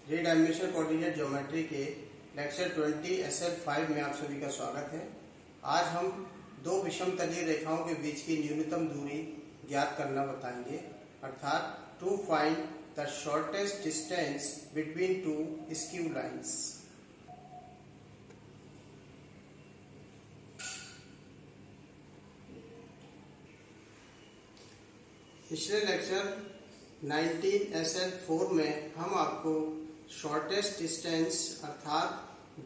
Three dimensional coordinate geometry के lecture 20 SL5 में आप सभी का स्वागत है। आज हम दो विषमतलीय रेखाओं के बीच की न्यूनतम दूरी ज्ञात करना बताएंगे, अर्थात to find the shortest distance between two skew lines. पिछले लेक्चर 19 SL4 में हम आपको शॉर्टेस्ट डिस्टेंस अर्थात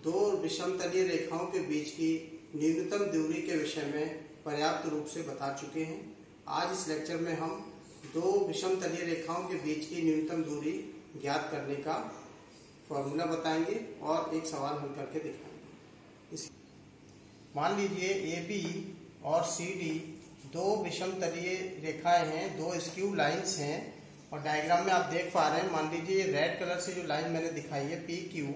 दो विषमतलीय रेखाओं के बीच की न्यूनतम दूरी के विषय में पर्याप्त रूप से बता चुके हैं। आज इस लेक्चर में हम दो विषमतलीय रेखाओं के बीच की न्यूनतम दूरी ज्ञात करने का फॉर्मूला बताएंगे और एक सवाल हल करके दिखाएंगे। मान लीजिए AB और CD दो विषमतलीय रेखाएं हैं, दो स्क्यू लाइंस हैं और डायग्राम में आप देख पा रहे हैं। मान लीजिए ये रेड कलर से जो लाइन मैंने दिखाई है PQ,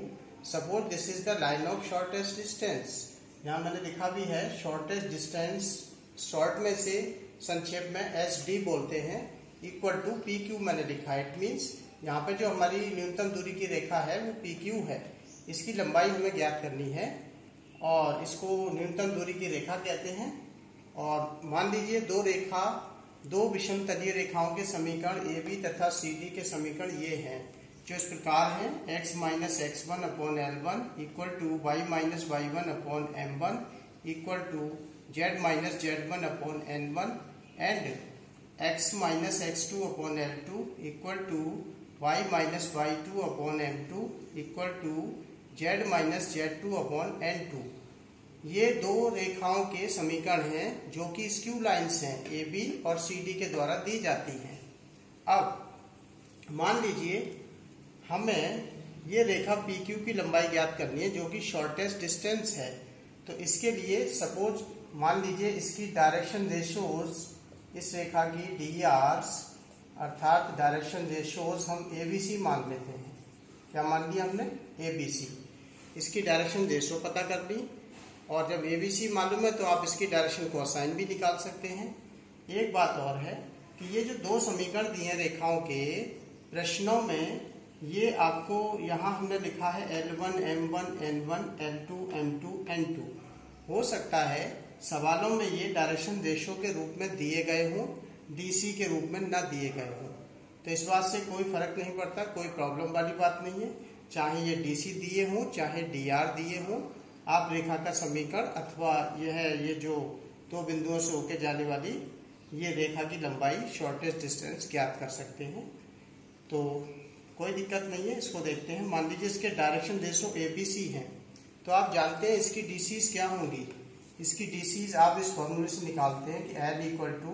suppose this is the line of shortest distance. यहाँ मैंने लिखा भी है शॉर्टेस्ट डिस्टेंस, शॉर्ट में से संक्षेप में SD बोलते हैं, इक्वल टू PQ मैंने लिखा है। इट मीन्स यहाँ पे जो हमारी न्यूनतम दूरी की रेखा है वो PQ है, इसकी लंबाई हमें ज्ञात करनी है और इसको न्यूनतम दूरी की रेखा कहते हैं। और मान लीजिए दो विषमतलीय रेखाओं के समीकरण AB तथा CD के समीकरण ये हैं, जो इस प्रकार हैं। x minus x1 upon L1 equal to y minus y1 upon M1 equal to z minus z1 upon N1 and x minus x2 upon L2 equal to y minus y2 upon M2 equal to z minus z2 upon N2। ये दो रेखाओं के समीकरण हैं जो कि skew lines हैं, AB और CD के द्वारा दी जाती हैं। अब मान लीजिए हमें ये रेखा PQ की लंबाई ज्ञात करनी है जो कि शॉर्टेस्ट डिस्टेंस है। तो इसके लिए सपोज मान लीजिए इसकी डायरेक्शन रेशोज, इस रेखा की DRs अर्थात डायरेक्शन रेशोज हम ABC मान लेते हैं। क्या मान लिया हमने? ABC। इसकी डायरेक्शन रेशो पता कर ली और जब ABC मालूम है तो आप इसकी डायरेक्शन कोसाइन भी निकाल सकते हैं। एक बात और है कि ये जो दो समीकरण दिए हैं रेखाओं के प्रश्नों में, ये आपको यहाँ हमने लिखा है L1 M1 N1 L2 M2 N2। हो सकता है सवालों में ये डायरेक्शन रेशो के रूप में दिए गए हों, DC के रूप में न दिए गए हों, तो इस बात से कोई फर्क नहीं पड़ता, कोई प्रॉब्लम वाली बात नहीं है। चाहे ये DC दिए हों चाहे DR दिए हों, आप रेखा का समीकरण अथवा ये जो दो बिंदुओं से होकर जाने वाली ये रेखा की लंबाई शॉर्टेस्ट डिस्टेंस ज्ञात कर सकते हैं। तो कोई दिक्कत नहीं है, इसको देखते हैं। मान लीजिए इसके डायरेक्शन रेशो ABC हैं, तो आप जानते हैं इसकी DCs क्या होंगी। इसकी DCs आप इस फॉर्मूले से निकालते हैं कि L इक्वल टू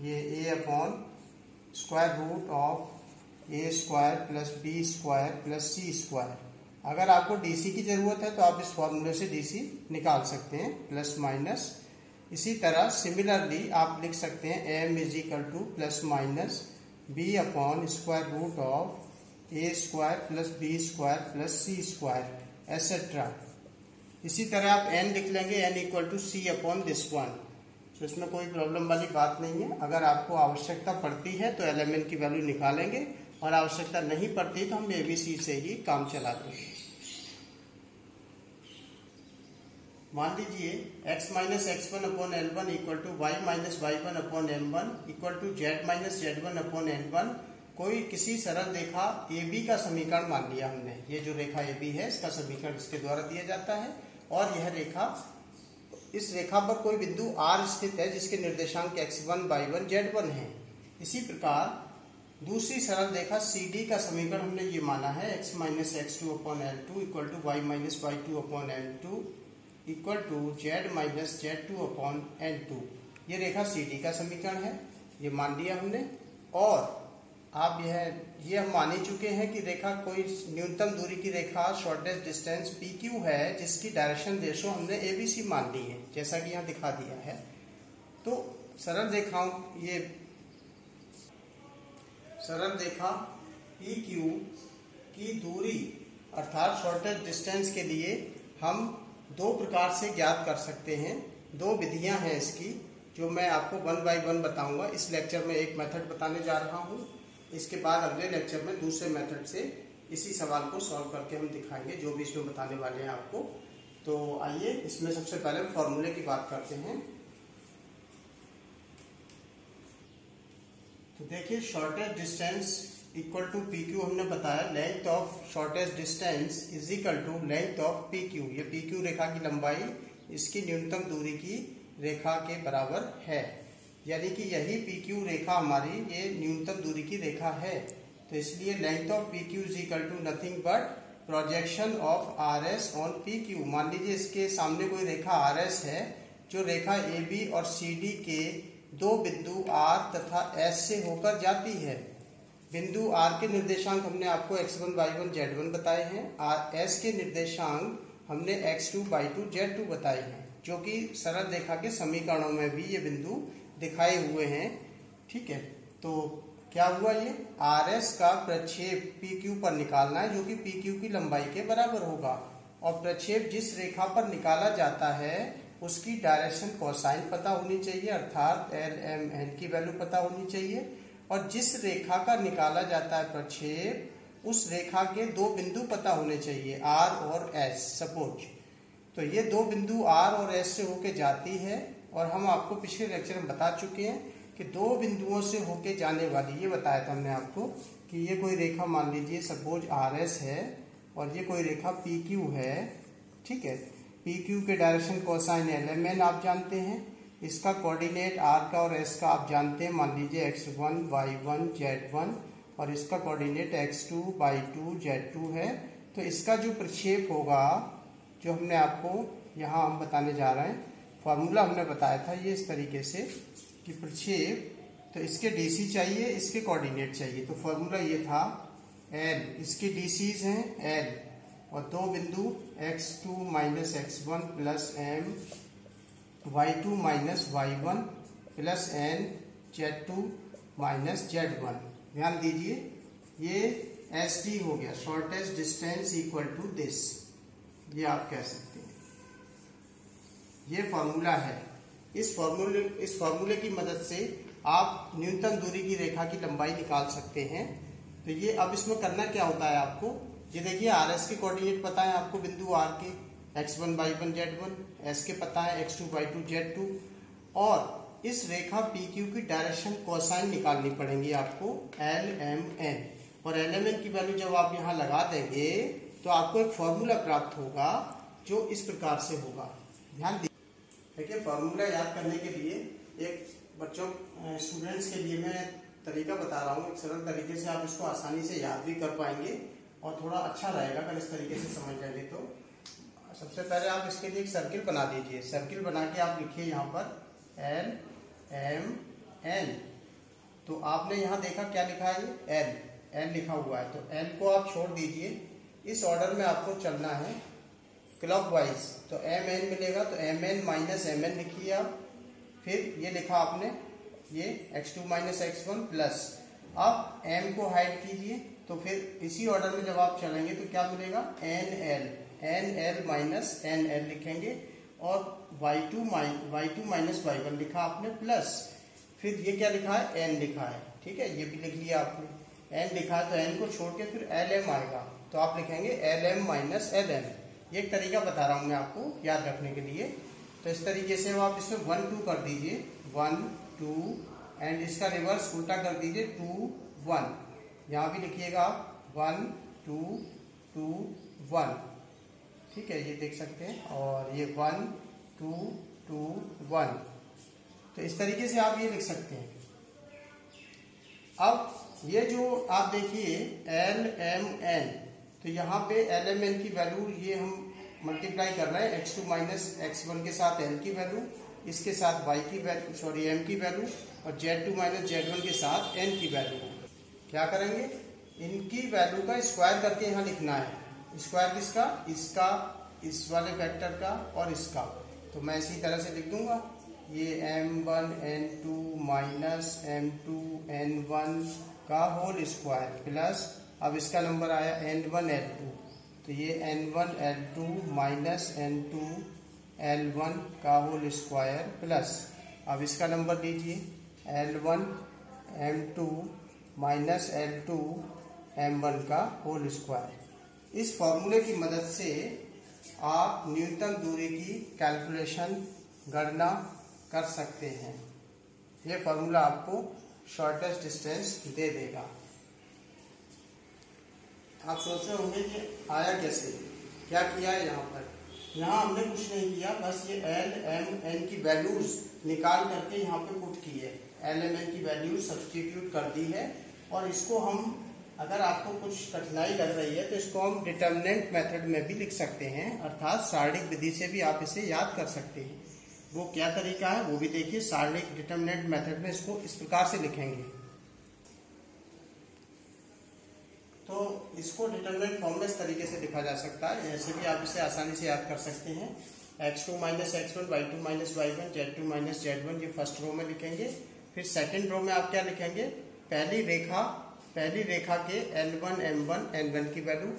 ये A upon square root of A square plus B square plus C square. अगर आपको DC की जरूरत है तो आप इस फॉर्मूले से DC निकाल सकते हैं, प्लस माइनस। इसी तरह सिमिलरली आप लिख सकते हैं M is equal to plus minus B upon square root of A square plus B square plus C square etcetera. इसी तरह आप N लिख लेंगे, N equal to C upon this one. तो इसमें कोई प्रॉब्लम वाली बात नहीं है। अगर आपको आवश्यकता पड़ती है तो LMN की वैल्यू निकालेंगे और आवश्यकता नहीं पड़ती तो हम ABC से ही काम चला देंगे। मान लीजिए x minus x1 upon L1 equal to y minus y1 upon M1 equal to z minus z1 upon N1। कोई किसी सरल रेखा AB का समीकरण मान लिया हमने। ये जो रेखा AB है इसका समीकरण इसके द्वारा दिया जाता है और यह रेखा, इस रेखा पर कोई बिंदु R स्थित है जिसके निर्देशांक x1 y1 z1 है। इसी प्रकार दूसरी सरल रेखा CD का समीकरण हमने ये माना है x minus x2 upon L2 equal to y minus y2 upon L2 equal to z minus z2 upon N2। ये रेखा CD का समीकरण है, ये मान लिया हमने। और आप ये हम मान ही चुके हैं कि रेखा कोई न्यूनतम दूरी की रेखा शॉर्टेस्ट डिस्टेंस PQ है जिसकी डायरेक्शन रेशो हमने ABC मान ली है, जैसा कि यहाँ दिखा दिया है। तो सरल रेखा PQ की दूरी अर्थात शॉर्टेस्ट डिस्टेंस के लिए हम दो प्रकार से ज्ञात कर सकते हैं। दो विधियां हैं इसकी, जो मैं आपको 1 बाय 1 बताऊंगा। इस लेक्चर में एक मेथड बताने जा रहा हूं, इसके बाद अगले लेक्चर में दूसरे मेथड से इसी सवाल को सॉल्व करके हम दिखाएंगे, जो भी इसमें बताने वाले हैं आपको। तो आइए इसमें सबसे पहले हम फॉर्मूले की बात करते हैं। तो देखिए, shortest distance equal to P Q हमने बताया, length of shortest distance is equal to length of P Q. ये पी क्यू रेखा की लंबाई इसकी न्यूनतम दूरी की रेखा के बराबर है, यानी कि यही पी क्यू रेखा हमारी ये न्यूनतम दूरी की रेखा है। तो इसलिए length of P Q is equal to nothing but projection of R S on P Q. मान लीजिए इसके सामने कोई रेखा आर एस है, जो रेखा ए बी और सी डी के दो बिंदु आर तथा एस से होकर जाती है। बिंदु आर के निर्देशांक हमने आपको x1, y1, z1 बताए हैं, और एस के निर्देशांक हमने x2, y2, z2 बताए हैं, जो कि सरल रेखा के समीकरणों में भी ये बिंदु दिखाए हुए हैं। ठीक है, तो क्या हुआ, ये आर एस का प्रक्षेप पी क्यू पर निकालना है, जो कि पी क्यू की लंबाई के बराबर होगा। और प्रक्षेप जिस रेखा पर निकाला जाता है उसकी डायरेक्शन कोसाइन पता होनी चाहिए, अर्थात एल एम एन की वैल्यू पता होनी चाहिए। और जिस रेखा का निकाला जाता है प्रक्षेप, उस रेखा के दो बिंदु पता होने चाहिए, आर और एस। सपोज तो ये दो बिंदु आर और एस से होके जाती है, और हम आपको पिछले लेक्चर में बता चुके हैं कि दो बिंदुओं से होके जाने वाली, ये बताया था हमने आपको कि ये कोई रेखा मान लीजिए सपोज आर एस है, और ये कोई रेखा पी क्यू है। ठीक है, पी क्यू के direction cosine L M N आप जानते हैं, इसका कोऑर्डिनेट आर का और एस का आप जानते हैं, मान लीजिए x1, y1, z1, और इसका कोऑर्डिनेट x2, y2, z2 है। तो इसका जो प्रक्षेप होगा, जो हमने आपको यहाँ हम बताने जा रहे हैं, फॉर्मूला हमने बताया था ये इस तरीके से कि प्रक्षेप, तो इसके डीसी चाहिए, इसके कोऑर्डिनेट चाहिए। तो फॉर्मूला ये था l, इसके डीसीज हैं l, और दो बिंदु x2 minus x1 plus m, y2 minus y1 plus n, z2 minus z1। ध्यान दीजिए, ये SD हो गया, shortest distance equal to this, ये आप कह सकते हैं। ये फॉर्मूला है। इस फॉर्मूले की मदद से आप न्यूनतम दूरी की रेखा की लंबाई निकाल सकते हैं। तो ये अब इसमें करना क्या होता है आपको, ये देखिए आर एस के कोऑर्डिनेट पता है आपको, बिंदु आर के x1, y1, z1, एस के पता है x2, y2, z2, और इस रेखा PQ की डायरेक्शन कोसाइन निकालनी पड़ेंगी आपको एल एम एन। और एल एम एन की वैल्यू जब आप यहाँ लगा देंगे तो आपको एक फॉर्मूला प्राप्त होगा, जो इस प्रकार से होगा। ध्यान देखिए, फॉर्मूला याद करने के लिए एक बच्चों स्टूडेंट्स के लिए मैं तरीका बता रहा हूँ, एक सरल तरीके से आप इसको आसानी से याद भी कर पाएंगे, और थोड़ा अच्छा रहेगा अगर इस तरीके से समझ जाएंगे। तो सबसे पहले आप इसके लिए एक सर्किल बना दीजिए। सर्किल बना के आप लिखिए यहाँ पर एल एम एन। तो आपने यहाँ देखा क्या लिखा है, ये एल लिखा हुआ है, तो एल को आप छोड़ दीजिए। इस ऑर्डर में आपको चलना है क्लॉकवाइज। तो एम एन मिलेगा, तो M N minus M N लिखिए आप। फिर ये लिखा आपने, ये x2 माइनस x1 प्लस, अब m को हाइड कीजिए। तो फिर इसी ऑर्डर में जब आप चलेंगे तो क्या मिलेगा, N L minus N L लिखेंगे, और y2 माइनस y1 लिखा आपने प्लस, फिर ये क्या लिखा है, n लिखा है। ठीक है, ये भी लिख लिया आपने, n लिखा है, तो n को छोड़ के फिर एल एम आएगा, तो आप लिखेंगे L M minus L M. ये एक तरीका बता रहा हूँ मैं आपको याद रखने के लिए। तो इस तरीके से आप इसमें 1 2 कर दीजिए, 1 2, एंड इसका रिवर्स उल्टा कर दीजिए 2 1। यहाँ भी लिखिएगा आप 1 2 2 1। ठीक है, ये देख सकते हैं, और ये 1 2 2 1। तो इस तरीके से आप ये लिख सकते हैं। अब ये जो आप देखिए एल एम एन, तो यहाँ पे एल एम एन की वैल्यू ये हम मल्टीप्लाई कर रहे हैं, x2 माइनस x1 के साथ l की वैल्यू, इसके साथ y की वैल्यू, सॉरी m की वैल्यू, और z2 माइनस z1 के साथ n की वैल्यू। क्या करेंगे, इनकी वैल्यू का स्क्वायर करके यहाँ लिखना है। स्क्वायर किसका, इसका, इस वाले फैक्टर का और इसका। तो मैं इसी तरह से लिख दूंगा, ये m1 n2 minus m2 n1 का होल स्क्वायर प्लस, अब इसका नंबर आया n1 l2, तो ये n1 l2 minus n2 l1 का होल स्क्वायर प्लस, अब इसका नंबर लीजिए l1 m2 minus l2 m1 का होल स्क्वायर। इस फॉर्मूले की मदद से आप न्यूनतम दूरी की कैलकुलेशन गणना कर सकते हैं। यह फॉर्मूला आपको शॉर्टेस्ट डिस्टेंस दे देगा। आप सोच रहे होंगे कि आया कैसे, क्या किया है यहाँ पर। यहाँ हमने कुछ नहीं किया, बस ये एल एम एन की वैल्यूज निकाल करके यहाँ पे पुट की है। एल एम एन की वैल्यूज सब्स्टिट्यूट कर दी है और इसको हम, अगर आपको कुछ कठिनाई लग रही है तो इसको हम डिटर्मिनेंट मेथड में भी लिख सकते हैं, अर्थात सारणिक विधि से भी आप इसे याद कर सकते हैं। वो क्या तरीका है वो भी देखिए। सारणिक डिटर्मिनेंट मेथड में इसको इस प्रकार से लिखेंगे, तो इसको डिटर्मिनेंट फॉर्म में इस तरीके से लिखा जा सकता है। ऐसे भी आप इसे आसानी से याद कर सकते हैं। x2 minus x1, y2 minus y1, z2 minus z1, ये फर्स्ट रो में लिखेंगे। फिर सेकंड रो में आप क्या लिखेंगे, पहली रेखा के L1 M1 N1 की वैल्यू,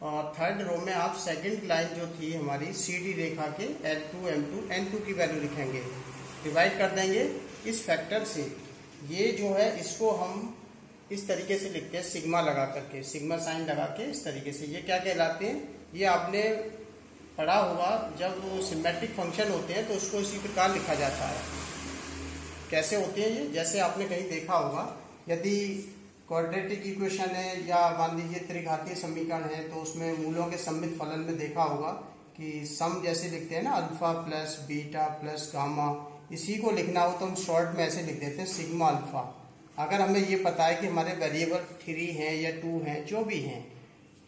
और थर्ड रो में आप सेकंड लाइन जो थी हमारी CD रेखा के L2 M2 N2 की वैल्यू लिखेंगे। डिवाइड कर देंगे इस फैक्टर से। ये जो है इसको हम इस तरीके से लिखते हैं, सिग्मा लगा करके, सिग्मा साइन लगा के इस तरीके से। ये क्या कहलाते हैं, ये आपने पढ़ा होगा, जब सिमेट्रिक फंक्शन होते हैं तो उसको इसी प्रकार लिखा जाता है। कैसे होते हैं ये, जैसे आपने कहीं देखा होगा, यदि क्वाड्रेटिक इक्वेशन है या मान लीजिए त्रिघातीय समीकरण है तो उसमें मूलों के सम्मित फलन में देखा होगा कि सम जैसे लिखते हैं ना, alpha plus beta plus gamma. इसी को लिखना हो तो हम शॉर्ट में ऐसे लिख देते हैं सिग्मा अल्फा। अगर हमें ये पता है कि हमारे वेरिएबल 3 हैं या 2 हैं, जो भी हैं,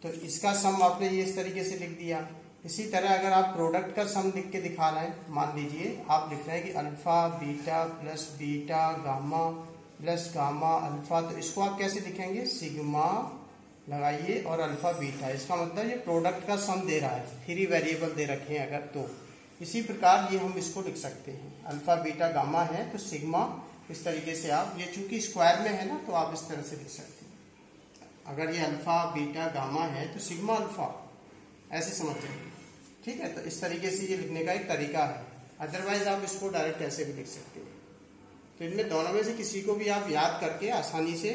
तो इसका सम आपने ये इस तरीके से लिख दिया। इसी तरह अगर आप प्रोडक्ट का सम लिख के दिखा रहे हैं, मान लीजिए आप लिख रहे हैं कि alpha beta gamma plus gamma alpha, तो इसको आप कैसे लिखेंगे, सिग्मा लगाइए और अल्फा बीटा। इसका मतलब ये प्रोडक्ट का सम दे रहा है, 3 वेरिएबल दे रखे हैं अगर, तो इसी प्रकार ये हम इसको लिख सकते हैं। अल्फा बीटा गामा है तो सिग्मा, इस तरीके से आप, ये चूंकि स्क्वायर में है ना तो आप इस तरह से लिख सकते हैं। अगर ये अल्फा बीटा गामा है तो सिग्मा अल्फा, ऐसे समझ जाइए। ठीक है, तो इस तरीके से ये लिखने का एक तरीका है। अदरवाइज आप इसको डायरेक्ट ऐसे भी लिख सकते हैं। तो इनमें दोनों में से किसी को भी आप याद करके आसानी से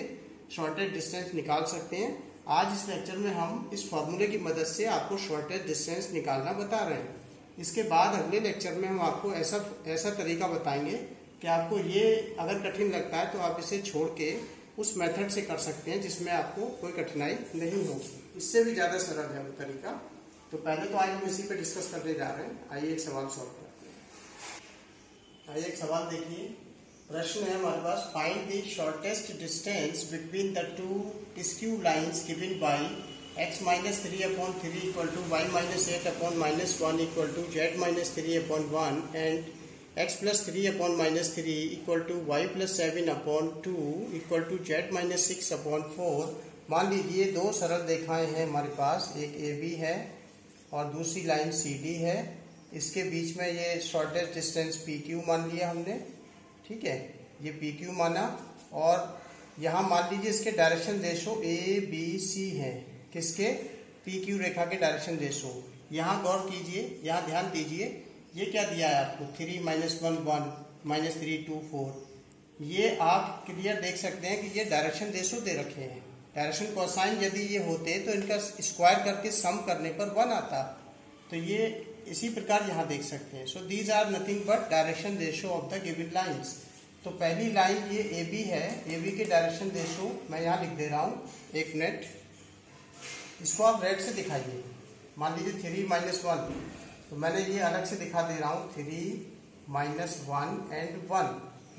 शॉर्टेस्ट डिस्टेंस निकाल सकते हैं। आज इस लेक्चर में हम इस फॉर्मूले की मदद से आपको शॉर्टेस्ट डिस्टेंस निकालना बता रहे हैं। इसके बाद अगले लेक्चर में हम आपको ऐसा तरीका बताएंगे कि आपको ये अगर कठिन लगता है तो आप इसे छोड़ के उस मेथड से कर सकते हैं जिसमें आपको कोई कठिनाई नहीं होगी। इससे भी ज़्यादा सरल है वो तरीका। तो पहले तो आज हम इसी पे डिस्कस करने जा रहे हैं। आइए एक सवाल सॉल्व करते हैं। आइए एक सवाल देखिए। प्रश्न है हमारे पास, find the shortest distance between the two skew lines given by x minus 3/3 equal to y minus 8/-1 equal to z minus 3/1 and x plus 3/-3 equal to y plus 7/2 equal to z minus 6/4। मान लीजिए दो सरल रेखाएं हैं हमारे पास, एक AB है और दूसरी लाइन CD है। इसके बीच में ये शॉर्टेस्ट डिस्टेंस PQ मान लिया हमने। ठीक है, ये PQ माना, और यहाँ मान लीजिए इसके डायरेक्शन रेशो ABC है। किसके, PQ रेखा के डायरेक्शन रेशो। यहाँ गौर कीजिए, यहाँ ध्यान दीजिए, ये क्या दिया है आपको, 3 - 1 1 -3 2 4। ये आप क्लियर देख सकते हैं कि ये डायरेक्शन रेशो दे रखे हैं। डायरेक्शन कोसाइन यदि ये होते तो इनका स्क्वायर करके सम करने पर 1 आता। तो ये इसी प्रकार यहाँ देख सकते हैं। So these are nothing but direction ratio of the given lines. तो पहली लाइन ये AB है, AB के डायरेक्शन रेशो मैं यहाँ लिख दे रहा हूँ 1 मिनट। इसको आप रेड से दिखाइए। मान लीजिए 3 - 1, तो मैंने ये अलग से दिखा दे रहा हूँ, 3 - 1 एंड 1।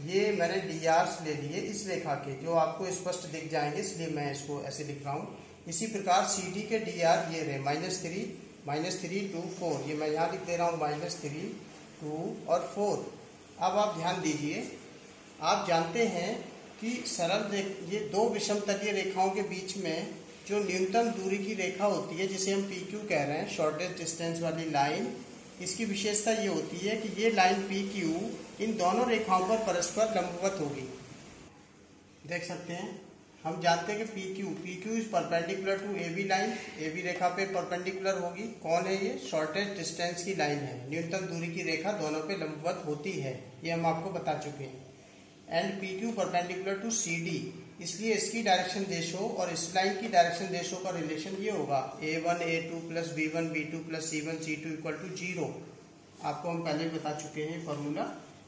ये मैंने DRs ले लिए इस रेखा के, जो आपको स्पष्ट दिख जाएंगे, इसलिए मैं इसको ऐसे लिख रहा हूँ। इसी प्रकार CD के DR ये रहे, -3 2 4। ये मैं यहाँ लिख दे रहा हूँ -3 2 और 4। अब आप ध्यान दीजिए, आप जानते हैं कि ये दो विषमतलीय रेखाओं के बीच में जो न्यूनतम दूरी की रेखा होती है, जिसे हम PQ कह रहे हैं, शॉर्टेस्ट डिस्टेंस वाली लाइन, इसकी विशेषता ये होती है कि ये लाइन PQ इन दोनों रेखाओं पर परस्पर लंबवत होगी। देख सकते हैं, हम जानते हैं कि PQ is perpendicular to AB line, AB रेखा पे परपेंडिकुलर होगी। कौन है ये, शॉर्टेस्ट डिस्टेंस की लाइन है। न्यूनतम दूरी की रेखा दोनों पे लंबवत होती है, ये हम आपको बता चुके हैं। And PQ perpendicular to CD, इसलिए इसकी डायरेक्शन रेशो और इस लाइन की डायरेक्शन रेशो का रिलेशन ये होगा a1 a2 plus b1 b2 plus c1 c2 equal to 0। आपको हम पहले बता चुके हैं फॉर्मूला।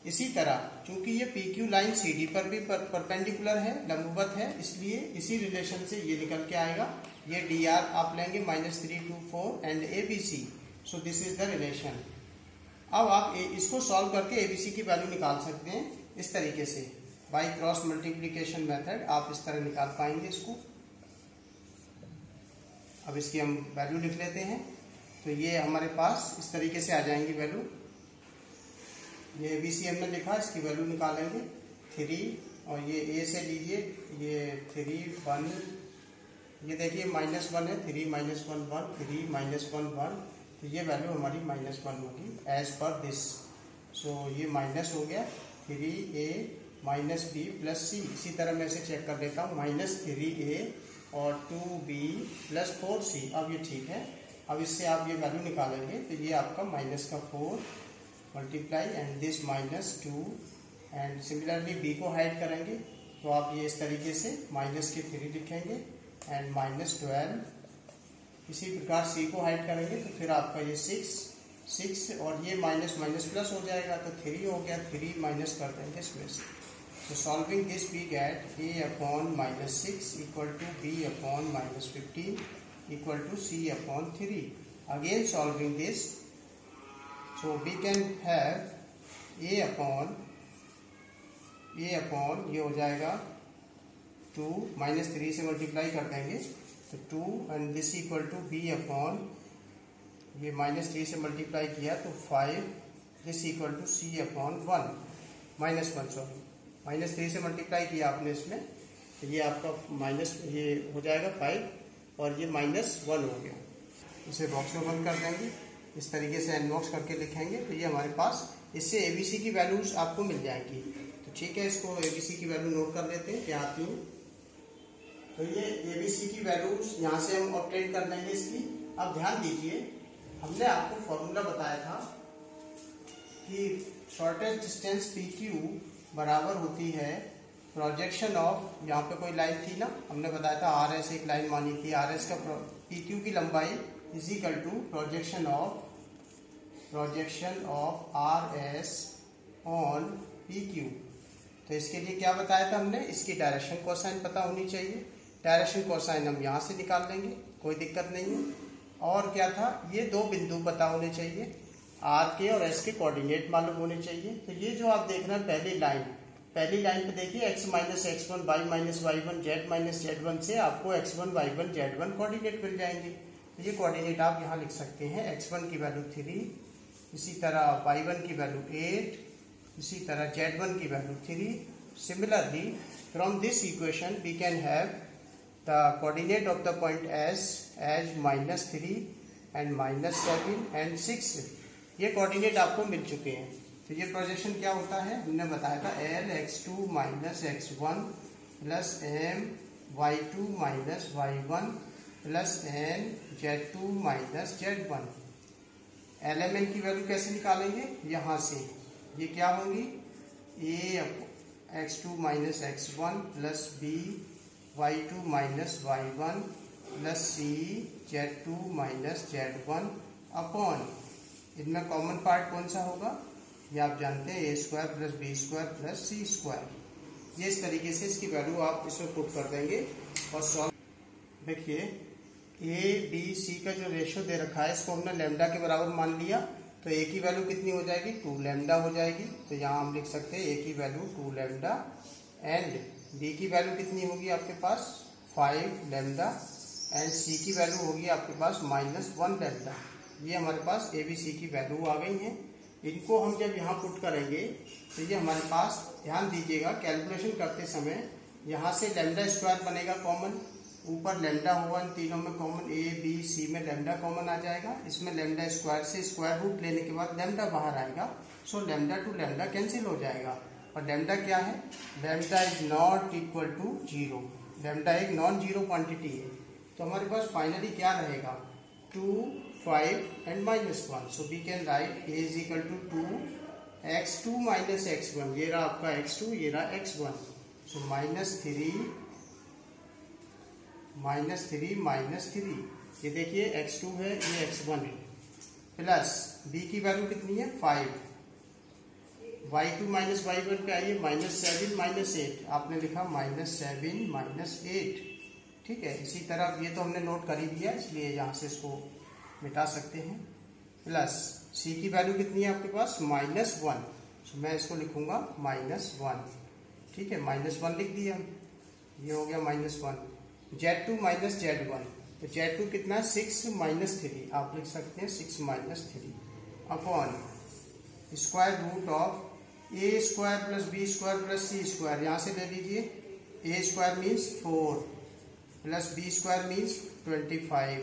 इसी तरह चूंकि ये PQ लाइन CD पर भी परपेंडिकुलर है, लंबवत है, इसलिए इसी रिलेशन से ये निकल के आएगा। ये dr आप लेंगे -3 to 4 and ABC। So this is the relation. अब आप इसको सॉल्व करके ABC की वैल्यू निकाल सकते हैं इस तरीके से, बाई क्रॉस मल्टीप्लीकेशन मेथड आप इस तरह निकाल पाएंगे इसको। अब इसकी हम वैल्यू लिख लेते हैं, तो ये हमारे पास इस तरीके से आ जाएंगी वैल्यू। ये ABC हमने लिखा, इसकी वैल्यू निकालेंगे 3, और ये A से लीजिए, ये 3 1, ये देखिए -1 है, 3 -1 1, 3 -1 1, तो ये वैल्यू हमारी -1 होगी एज पर दिस। सो ये माइनस हो गया 3A -B प्लस C। इसी तरह मैं इसे चेक कर लेता हूँ, -3A और 2B प्लस 4C। अब ये ठीक है। अब इससे आप ये वैल्यू निकालेंगे, तो ये आपका -4 multiply and this -2, and similarly B को हाइड करेंगे, तो आप ये इस तरीके से -3 लिखेंगे एंड -12। इसी प्रकार C को हाइड करेंगे, तो फिर आपका ये 6 और ये माइनस प्लस हो जाएगा, तो 3 हो गया, 3 माइनस कर देंगे इसमें से। तो solving this we get A/-6 equal to B/-15 equal to C/3। Again solving this, so we can have A/, ये हो जाएगा 2, -3 से मल्टीप्लाई कर देंगे तो 2, and this equal to B/, ये -3 से मल्टीप्लाई किया तो 5, this equal to C/1, -1 sorry, -3 से मल्टीप्लाई किया आपने इसमें, तो ये आपका ये हो जाएगा 5 और ये -1 हो गया। इसे बॉक्स में बंद कर देंगे, इस तरीके से अनबॉक्स करके लिखेंगे, तो ये हमारे पास इससे ABC की वैल्यूज आपको मिल जाएंगी। तो ठीक है, इसको ABC की वैल्यू नोट कर लेते हैं क्या आती है। तो ये ABC की वैल्यूज यहाँ से हम ऑब्टेन कर लेंगे इसकी। अब ध्यान दीजिए, हमने आपको फॉर्मूला बताया था कि शॉर्टेस्ट डिस्टेंस PQ बराबर होती है प्रोजेक्शन ऑफ, यहाँ पे कोई लाइन थी ना, हमने बताया था RS एक लाइन मानी थी, RS का PQ की लंबाई is equal to projection of RS on PQ। तो इसके लिए क्या बताया था हमने, इसकी डायरेक्शन कोसाइन पता होनी चाहिए। डायरेक्शन कोसाइन हम यहाँ से निकाल लेंगे, कोई दिक्कत नहीं है। और क्या था, ये दो बिंदु पता होने चाहिए, R के और S के कोऑर्डिनेट मालूम होने चाहिए। तो ये जो आप देख रहे हैं पहली लाइन पे देखिए x - x1 y - y1 z - z1 से आपको x1 y1 z1 कोऑर्डिनेट मिल जाएंगे। तो ये कोऑर्डिनेट आप यहाँ लिख सकते हैं, x1 की वैल्यू 3, इसी तरह y1 की वैल्यू 8, इसी तरह z1 की value 3। Similarly from this equation we can have the coordinate of the point S as -3 and -7 and 6। ये कोऑर्डिनेट आपको मिल चुके हैं। तो ये प्रोजेक्शन क्या होता है, हमने बताया था L(x2 - x1) plus My2 - y1 plus Nz2 - z1। LMN की वैल्यू कैसे निकालेंगे, यहाँ से ये क्या होंगी, A(x2 - x1) plus BY2 - y1 plus CZ2 - z1 upon, इनमें कॉमन पार्ट कौन सा होगा, ये आप जानते हैं, A² plus B² plus C²। ये इस तरीके से इसकी वैल्यू आप इसमें पुट कर देंगे और सॉल्व। देखिए ABC का जो रेशियो दे रखा है, इसको हमने लैम्डा के बराबर मान लिया, तो A की वैल्यू कितनी हो जाएगी, 2 लैम्डा हो जाएगी। तो यहाँ हम लिख सकते हैं A की वैल्यू 2 लैम्डा, एंड B की वैल्यू कितनी होगी आपके पास 5 लैम्डा, एंड C की वैल्यू होगी आपके पास -1 लैम्डा। ये हमारे पास ABC की वैल्यू आ गई है। इनको हम जब यहाँ पुट करेंगे तो ये हमारे पास, ध्यान दीजिएगा, कैलकुलेशन करते समय यहाँ से λ² बनेगा कॉमन, ऊपर लैम्डा होगा, इन तीनों में कॉमन, A B C में लैम्डा कॉमन आ जाएगा, इसमें λ² से स्क्वायर रूट लेने के बाद लैम्डा बाहर आएगा। So lambda to lambda cancel हो जाएगा। और लैम्डा क्या है, lambda is not equal to 0, lambda एक नॉन जीरो क्वांटिटी है। तो हमारे पास फाइनली क्या रहेगा, 2, 5 and -1। So we can write A is equal to 2x2 - x1, ये रहा आपका x2, ये रहा x1। सो -3 -3 ये देखिए x2 है, ये x1 है, प्लस b की वैल्यू कितनी है 5, y2 माइनस y1 पे आइए -7 -8, आपने लिखा -7 -8, ठीक है। इसी तरह ये तो हमने नोट कर ही दिया, इसलिए यहाँ से इसको मिटा सकते हैं। प्लस c की वैल्यू कितनी है आपके पास -1, तो मैं इसको लिखूंगा -1, ठीक है, -1 लिख दिया, ये हो गया -1। z2 माइनस z1, तो z2 कितना है 6 -3, आप लिख सकते हैं 6 -3 upon square root of a square plus b square plus c square, यहाँ से ले लीजिए, a square means 4 plus b square means 25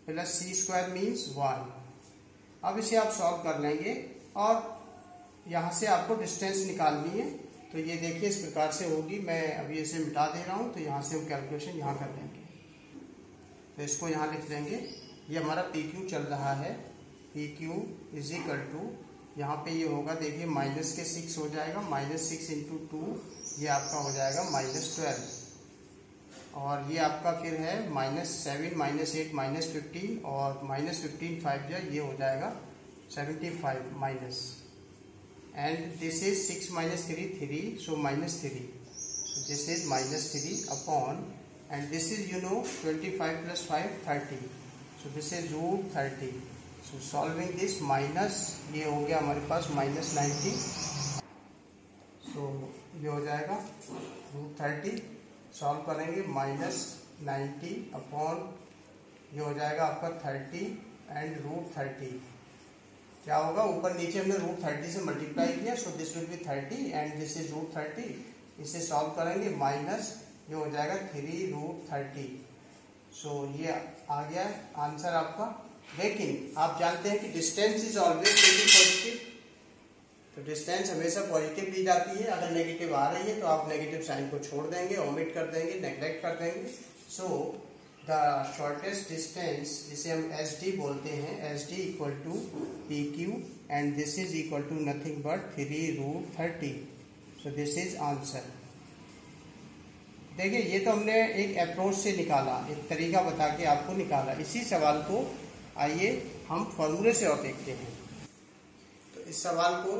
plus c square means 1। अब इसे आप सॉल्व कर लेंगे और यहाँ से आपको डिस्टेंस निकालनी है, तो ये देखिए इस प्रकार से होगी। मैं अभी इसे मिटा दे रहा हूँ, तो यहाँ से हम कैलकुलेशन यहाँ कर लेंगे, तो इसको यहाँ लिख लेंगे। ये हमारा PQ चल रहा है, PQ इज इक्वल टू, यहाँ पे ये होगा देखिए माइनस के 6 हो जाएगा, -6 × 2 ये आपका हो जाएगा -12, और ये आपका फिर है -7 -8 -15, और -15 5 जो ये हो जाएगा 75 minus, and this is 6 -3 3, so -3, this is -3 upon, and this is 25 plus 5 30, so this is √30, so solving this minus, ये हो गया हमारे पास -90, so ये हो जाएगा √30, सॉल्व करेंगे -90 अपॉन, ये हो जाएगा आपका 30 एंड √30, क्या होगा ऊपर नीचे हमने √30 से मल्टीप्लाई किया, so this will be 30 and this is √30, इसे सॉल्व करेंगे माइनस, ये हो जाएगा 3√30, सो ये आ गया आंसर आपका। लेकिन आप जानते हैं कि डिस्टेंस इज ऑलवेज पॉजिटिव, तो डिस्टेंस हमेशा पॉजिटिव ली जाती है, अगर नेगेटिव आ रही है तो आप नेगेटिव साइन को छोड़ देंगे, ओमिट कर देंगे, नेग्लेक्ट कर देंगे। सो द शॉर्टेस्ट डिस्टेंस, जिसे हम SD बोलते हैं, SD equal to PQ and this is equal to nothing but 3√30, so this is answer. देखिए ये तो हमने एक अप्रोच से निकाला, एक तरीका बता के आपको निकाला। इसी सवाल को आइए हम फॉर्मूले से और देखते हैं। तो इस सवाल को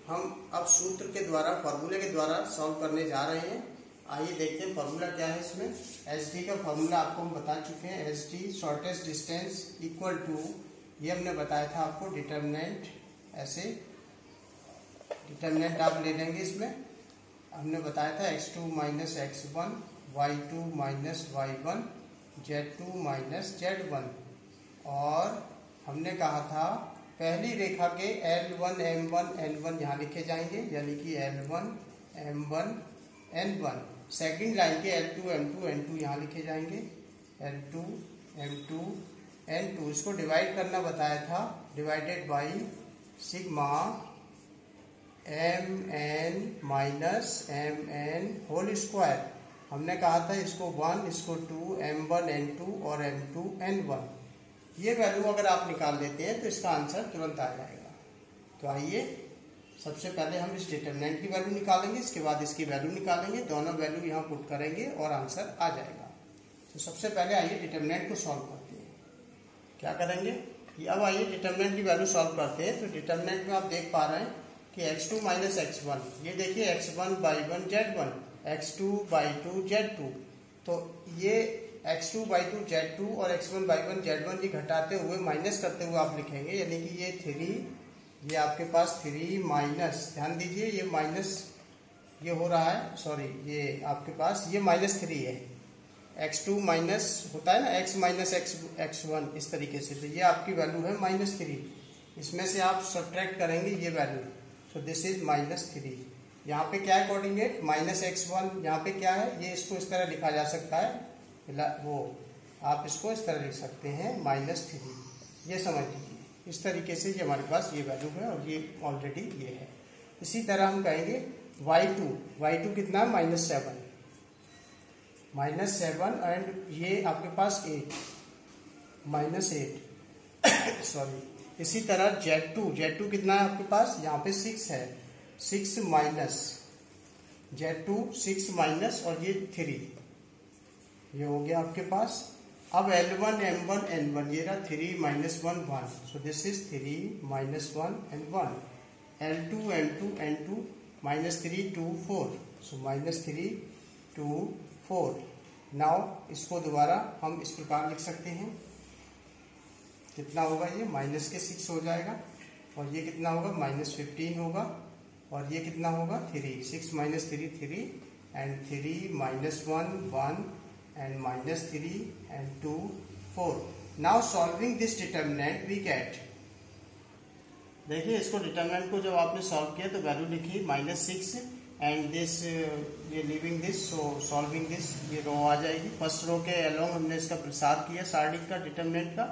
हम अब सूत्र के द्वारा, फॉर्मूले के द्वारा सॉल्व करने जा रहे हैं। आइए देखते हैं फॉर्मूला क्या है इसमें। SD का फॉर्मूला आपको हम बता चुके हैं, SD shortest distance equal to, ये हमने बताया था आपको, डिटर्मिनेंट, ऐसे डिटर्मिनेंट आप ले लेंगे। इसमें हमने बताया था x2 minus x1, y2 minus y1, z2 minus z1, और हमने कहा था पहली रेखा के L1 M1 N1 यहाँ लिखे जाएंगे, यानी कि L1 M1 N1। Second line के L2 M2 N2 यहाँ लिखे जाएंगे, L2 M2 N2। इसको डिवाइड करना बताया था, divided by sigma mn minus mn whole square. हमने कहा था इसको 1, इसको 2, m1 n2 और m2 n1। ये वैल्यू अगर आप निकाल लेते हैं तो इसका आंसर तुरंत आ जाएगा। तो आइए सबसे पहले हम इस डिटर्मिनेंट की वैल्यू निकालेंगे, इसके बाद इसकी वैल्यू निकालेंगे, दोनों वैल्यू यहाँ पुट करेंगे और आंसर आ जाएगा। तो सबसे पहले आइए डिटर्मिनेंट को सॉल्व करते हैं। क्या करेंगे कि अब आइए डिटर्मिनेंट की वैल्यू सॉल्व करते हैं। तो डिटर्मिनेंट में आप देख पा रहे हैं कि x2 माइनस x1, ये देखिए x1 by 1 z1, x2 by 2 z2, तो ये x2 by 2 z2 और x1 by 1 z1 ये घटाते हुए माइनस करते हुए आप लिखेंगे, यानी कि ये 3, ये आपके पास 3 माइनस, ध्यान दीजिए ये माइनस ये हो रहा है, सॉरी ये आपके पास ये -3 है, x2 माइनस होता है ना x माइनस x1 इस तरीके से, तो ये आपकी वैल्यू है -3। इसमें से आप सब्ट्रैक्ट करेंगे ये वैल्यू, तो दिस इज -3। यहाँ पे क्या है कोऑर्डिनेट -x1, यहाँ पे क्या है, ये इसको इस तरह लिखा जा सकता है, वो आप इसको इस तरह लिख सकते हैं -3, ये समझ लीजिए। इस तरीके से ये हमारे पास ये वैल्यू है और ये ऑलरेडी ये है। इसी तरह हम कहेंगे y2 कितना है -7 एंड ये आपके पास 8 सॉरी। इसी तरह Z2 कितना है आपके पास, यहाँ पे 6 है, 6 माइनस Z2 6 माइनस और ये 3, ये हो गया आपके पास। अब L1 M1 N1 ये रहा 3 -1 1, सो this is 3 -1 and 1। L2 M2 N2 -3 2 4, so -3 2 4। Now इसको दोबारा हम इस प्रकार लिख सकते हैं, कितना होगा ये माइनस के 6 हो जाएगा, और ये कितना होगा -15 होगा, और ये कितना होगा 3, 6 - 3 3 and 3 -1 1 and -3 and 2 4। now solving this determinant we get, देखिए इसको डिटरमिनेंट को जब आपने सॉल्व किया तो वैल्यू लिखी -6 एंड दिस ये living this, so solving this ये रो आ जाएगी। फर्स्ट रो के अलोंग हमने इसका प्रसार किया सारणी का डिटरमिनेंट का,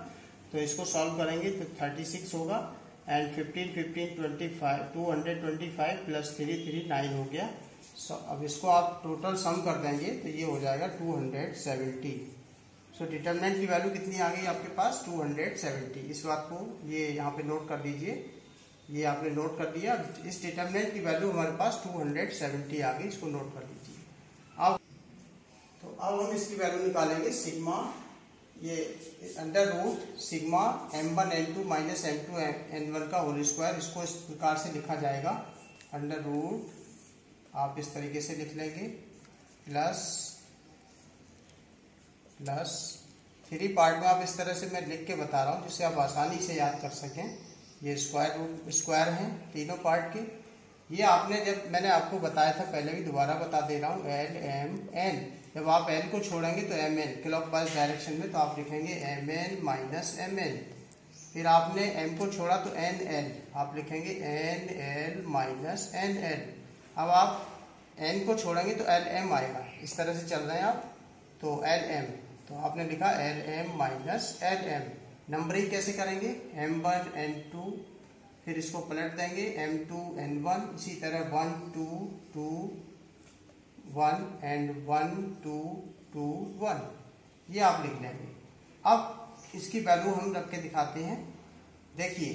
तो इसको सॉल्व करेंगे तो 36 होगा एंड 15 15 25 225 प्लस 3 3 9 हो गया। अब इसको आप टोटल सम कर देंगे तो ये हो जाएगा 270। सो डिटरमिनेंट की वैल्यू कितनी आ गई आपके पास 270। इस बात को ये यहाँ पे नोट कर दीजिए, ये आपने नोट कर दिया। इस डिटरमिनेंट की वैल्यू हमारे पास 270 आ गई, इसको नोट कर लीजिए। अब हम इसकी वैल्यू निकालेंगे सिग्मा, ये under root sigma m1 n2 minus m2 n1 का होल स्क्वायर। इसको इस प्रकार से लिखा जाएगा, अंडर रूट आप इस तरीके से लिख लेंगे प्लस 3 पार्ट में आप इस तरह से मैं लिख के बता रहा हूँ जिससे आप आसानी से याद कर सकें। ये स्क्वायर हैं तीनों पार्ट के। ये आपने जब मैंने आपको बताया था पहले भी, दोबारा बता दे रहा हूँ, L M N। जब आप L को छोड़ेंगे तो MN क्लॉकवाइज डायरेक्शन में, तो आप लिखेंगे MN माइनस MN। फिर आपने M को छोड़ा तो NL, आप लिखेंगे NL माइनस NL। अब आप N को छोड़ेंगे तो LM आएगा, इस तरह से चल रहे हैं आप, तो LM, तो आपने लिखा LM माइनस LM। नंबरिंग कैसे करेंगे, M1 N2, फिर इसको पलट देंगे M2 N1, इसी तरह 1 2 2 1 एंड 1 2 2 1, ये आप लिख लेंगे। अब इसकी वैल्यू हम रख के दिखाते हैं। देखिए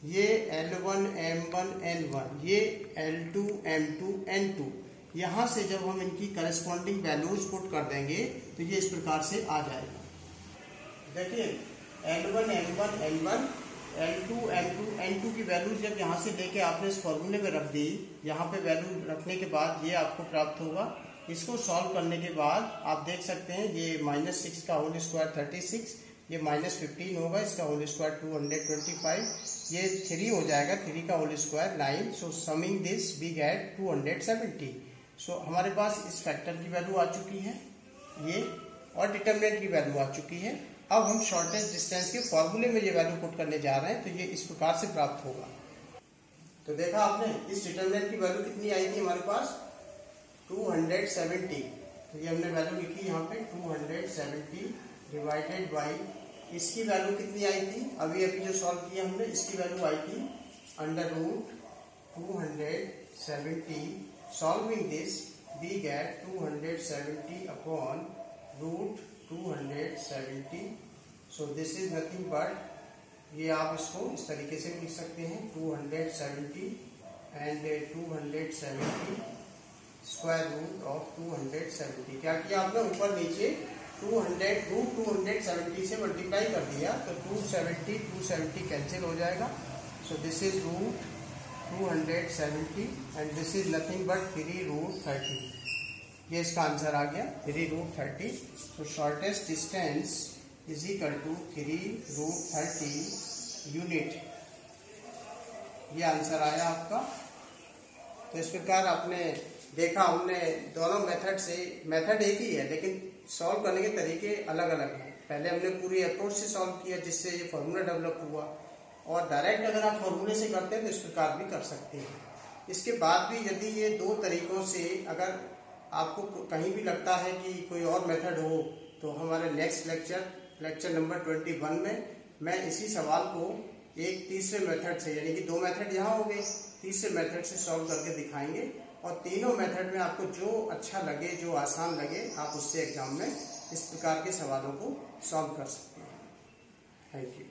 ये L1 M1 N1, ये L2 M2 N2, यहाँ से जब हम इनकी करस्पॉन्डिंग वैल्यूज पुट कर देंगे तो ये इस प्रकार से आ जाएगा। देखिए L1 M1 N1 L2 M2 N2 की वैल्यू जब यहाँ से लेके आपने इस फॉर्मूले में रख दी, यहाँ पे वैल्यू रखने के बाद ये आपको प्राप्त होगा। इसको सॉल्व करने के बाद आप देख सकते हैं ये -6 का होल स्क्वायर 36, ये -15 होगा, इसका होल स्क्वायर 225, ये 3 हो जाएगा, 3 का whole square 9। So summing this we get 270। So हमारे पास इस फैक्टर की वैल्यू आ चुकी है ये, और डिटरमिनेंट की वैल्यू आ चुकी है। अब हम शॉर्टेस्ट डिस्टेंस के फॉर्मूले में ये वैल्यू पुट करने जा रहे हैं, तो ये इस प्रकार से प्राप्त होगा। तो देखा आपने इस डिटरमिनेंट की वैल्यू कितनी आई थी हमारे पास 270। तो ये हमने वैल्यू लिखी यहाँ पे 270 डिवाइडेड बाई इसकी वैल्यू कितनी आई थी, अभी जो सॉल्व किया हमने, इसकी वैल्यू आई थी under root 270। Solving this we get 270 upon root 270। So this is nothing but, ये आप इसको इस तरीके से भी लिख सकते हैं 270 एंड 270 स्क्वायर रूट ऑफ 270। क्या किया आपने, ऊपर नीचे 270 से मल्टीप्लाई कर दिया, तो 270 कैंसिल हो जाएगा। So this is root 270 and this is nothing but 3 root 30। ये इसका आंसर आ गया 3 रूट 30। तो shortest distance is equal to 3 root 30 unit, ये आंसर आया आपका। तो इस प्रकार आपने देखा, हमने दोनों मेथड से, मेथड एक ही है लेकिन सॉल्व करने के तरीके अलग अलग हैं। पहले हमने पूरी अप्रोच से सॉल्व किया जिससे ये फॉर्मूला डेवलप हुआ, और डायरेक्ट अगर आप फॉर्मूले से करते हैं तो इस प्रकार भी कर सकते हैं। इसके बाद भी यदि ये दो तरीकों से अगर आपको कहीं भी लगता है कि कोई और मेथड हो, तो हमारे नेक्स्ट लेक्चर नंबर 21 में मैं इसी सवाल को एक तीसरे मेथड से, यानी कि 2 मेथड यहाँ हो गए, तीसरे मेथड से सॉल्व करके दिखाएंगे। और तीनों मेथड में आपको जो अच्छा लगे, जो आसान लगे, आप उससे एग्जाम में इस प्रकार के सवालों को सॉल्व कर सकते हैं। Thank you.